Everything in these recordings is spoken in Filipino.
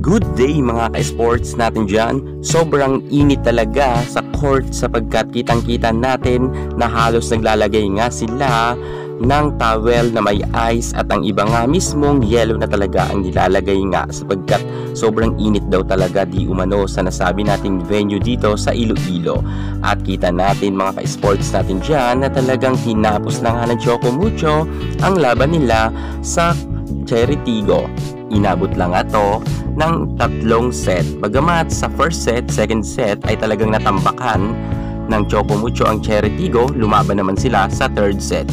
Good day mga ka-sports natin dyan. Sobrang init talaga sa court sapagkat kitang-kita natin na halos naglalagay nga sila ng towel na may ice at ang iba nga mismong yellow na talaga ang nilalagay nga sapagkat sobrang init daw talaga di umano sa nasabi nating venue dito sa Iloilo. At kita natin mga ka-sports natin dyan na talagang tinapos na nga ng Choco Mucho ang laban nila sa Cherry Tigo. Inabot lang nga to ng 3 set. Bagamat sa first set, second set ay talagang natambakan ng Choco Mucho ang Cherry Tigo, lumaban naman sila sa third set.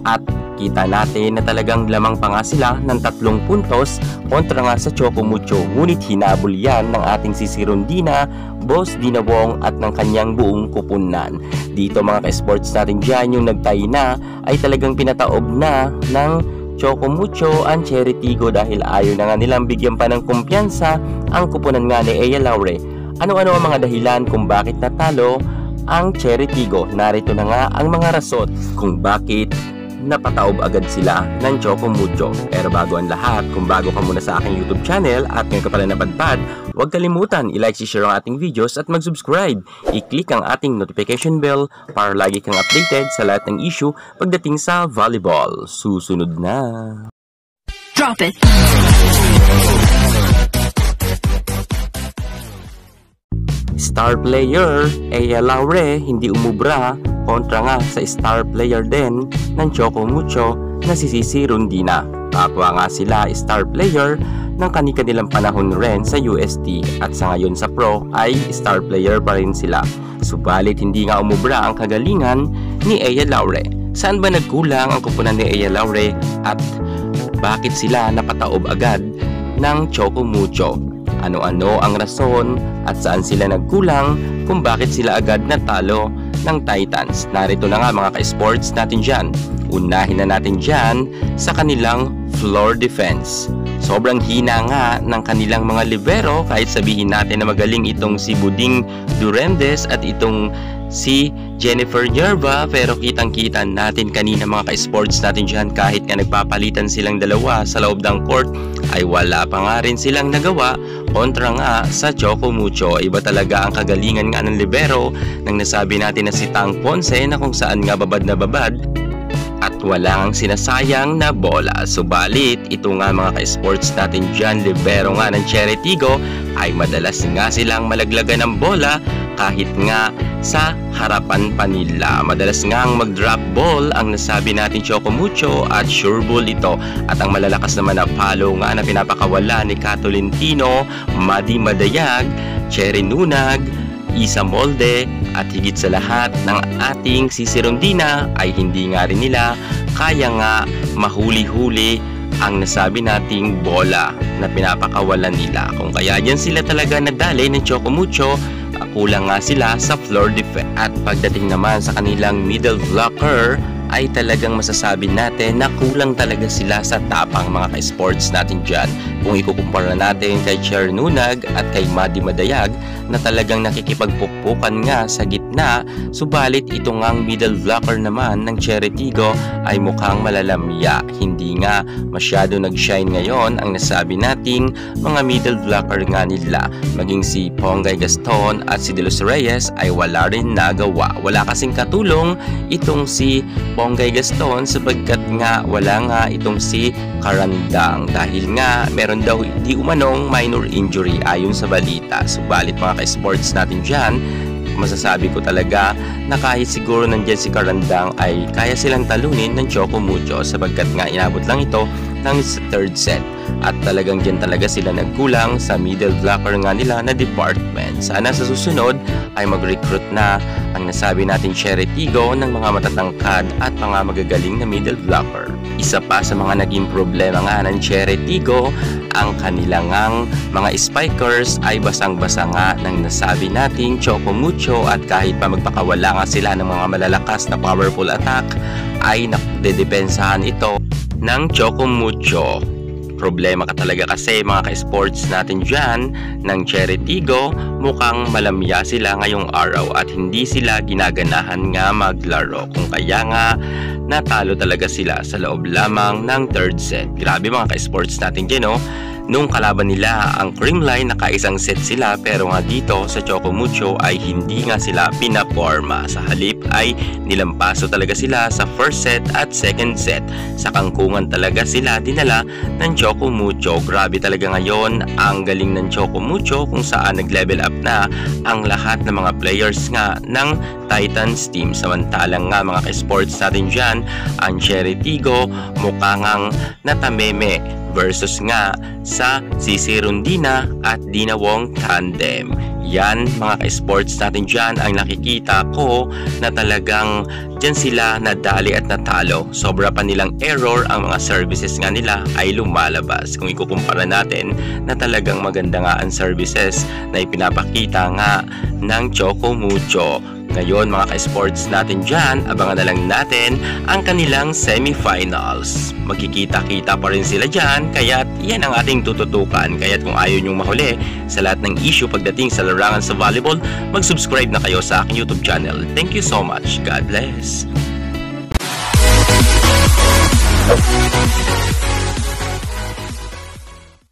At kita natin na talagang lamang pa nga sila ng 3 puntos kontra nga sa Choco Mucho. Ngunit hinabol yan ng ating si Rondina, Boss Dinawong at ng kanyang buong kupunan. Dito mga ka-sports natin dyan, yung nagtay na ay talagang pinataob na ng Choco Mucho ang Cherry Tigo dahil ayaw na nga nilang bigyan pa ng kumpiyansa ang kupunan nga ni Ea Laure. Ano-ano ang mga dahilan kung bakit natalo ang Cherry Tigo? Narito na nga ang mga rason kung bakit napataob agad sila ng Choco Mucho. Pero bago ang lahat, kung bago ka muna sa aking YouTube channel at ngayon ka pala napadpad, huwag kalimutan i-like, share ang ating videos at mag-subscribe. I-click ang ating notification bell para lagi kang updated sa lahat ng issue pagdating sa volleyball. Susunod na! Drop it! Star player Ea Laure hindi umubra kontra nga sa star player din ng Choco Mucho na si Rondina. Kapwa nga sila star player ng kanilang panahon rin sa UST at sa ngayon sa pro ay star player pa rin sila. Subalit hindi nga umubra ang kagalingan ni Ea Laure. Saan ba nagkulang ang kupunan ni Ea Laure at bakit sila napataob agad ng Choco Mucho? Ano-ano ang rason at saan sila nagkulang kung bakit sila agad natalo ng Titans? Narito na nga mga ka-sports natin dyan. Unahin na natin dyan sa kanilang floor defense. Sobrang hina nga ng kanilang mga libero kahit sabihin natin na magaling itong si Buding Durendes at itong si Jennifer Nerva, pero kitang-kita natin kanina mga ka-sports natin dyan kahit nga nagpapalitan silang dalawa sa loob ng court ay wala pa nga rin silang nagawa kontra nga sa Choco Mucho. Iba talaga ang kagalingan nga ng libero nang nasabi natin na si Tang Ponce na kung saan nga babad na babad at walang sinasayang na bola. Subalit, ito nga mga ka-sports natin dyan, libero nga ng Cherry Tigo ay madalas nga silang malaglagan ng bola kahit nga sa harapan pa nila. Madalas nga ang mag-drop ball ang nasabi natin Choco Mucho at sure ball ito. At ang malalakas naman na palo nga na pinapakawala ni Catolentino, Madi Madayag, Cherry Nunag, Isa Molde at higit sa lahat ng ating si Rondina ay hindi nga rin nila kaya nga mahuli-huli ang nasabi nating bola na pinapakawalan nila. Kung kaya dyan sila talaga nadali ng Choco Mucho, kulang nga sila sa floor defense. At pagdating naman sa kanilang middle blocker ay talagang masasabi natin na kulang talaga sila sa tapang mga ka-sports natin dyan. Kung ikukumpara natin kay Cherry Nunag at kay Madi Madayag na talagang nakikipagpukpukan nga sa gitna, subalit ito ngang middle blocker naman ng Cherry Tigo ay mukhang malalamya. Hindi nga masyado nag-shine ngayon ang nasabi nating mga middle blocker nga nila. Maging si Ponggay Gaston at si De Los Reyes ay wala rin nagawa. Wala kasing katulong itong si Ponggay Gaston sapagkat nga wala nga itong si Karandang dahil nga meron daw di umanong minor injury ayon sa balita. Subalit mga ka-sports natin dyan, masasabi ko talaga na kahit siguro nandiyan si Karandang ay kaya silang talunin ng Choco Mucho sapagkat nga inabot lang ito ng third set. At talagang dyan talaga sila nagkulang sa middle blocker nga nila na department. Sana sa susunod ay mag-recruit na ang nasabi natin Cherry Tigo ng mga matatangkad at mga magagaling na middle blocker. Isa pa sa mga naging problema nga ng Cherry Tigo, ang kanilang mga spikers ay basang-basa nga ng nasabi nating Choco Mucho at kahit pa magpakawala nga sila ng mga malalakas na powerful attack ay nakdedepensahan ito ng Choco Mucho. Problema ka talaga kasi mga ka-sports natin dyan ng Cherry Tigo, mukhang malamya sila ngayong araw at hindi sila ginaganahan nga maglaro. Kung kaya nga natalo talaga sila sa loob lamang ng third set. Grabe mga ka-sports natin dyan, no? nung kalaban nila ang Creamline, nakaisang set sila, pero nga dito sa Choco Mucho ay hindi nga sila pinaporma. Sa halip ay nilampaso talaga sila sa first set at second set. Sa kangkungan talaga sila dinala ng Choco Mucho. Grabe talaga ngayon ang galing ng Choco Mucho, kung saan nag-level up na ang lahat ng mga players nga ng Titans team. Samantalang nga mga ka-sports natin dyan, ang Cherry Tigo mukha ngang natameme versus nga sa Sisi Rondina at Dina Wong tandem. Yan mga ka-sports natin dyan ang nakikita ko na talagang dyan sila nadali at natalo. Sobra pa nilang error, ang mga services nga nila ay lumalabas. Kung ikukumpara natin na talagang maganda nga ang services na ipinapakita nga ng Choco Mucho. Ngayon mga ka-sports natin dyan, abangan na lang natin ang kanilang semifinals. Magkikita-kita pa rin sila dyan, kaya't yan ang ating tututukan. Kaya't kung ayaw nyong mahuli sa lahat ng issue pagdating sa larangan sa volleyball, mag-subscribe na kayo sa aking YouTube channel. Thank you so much. God bless.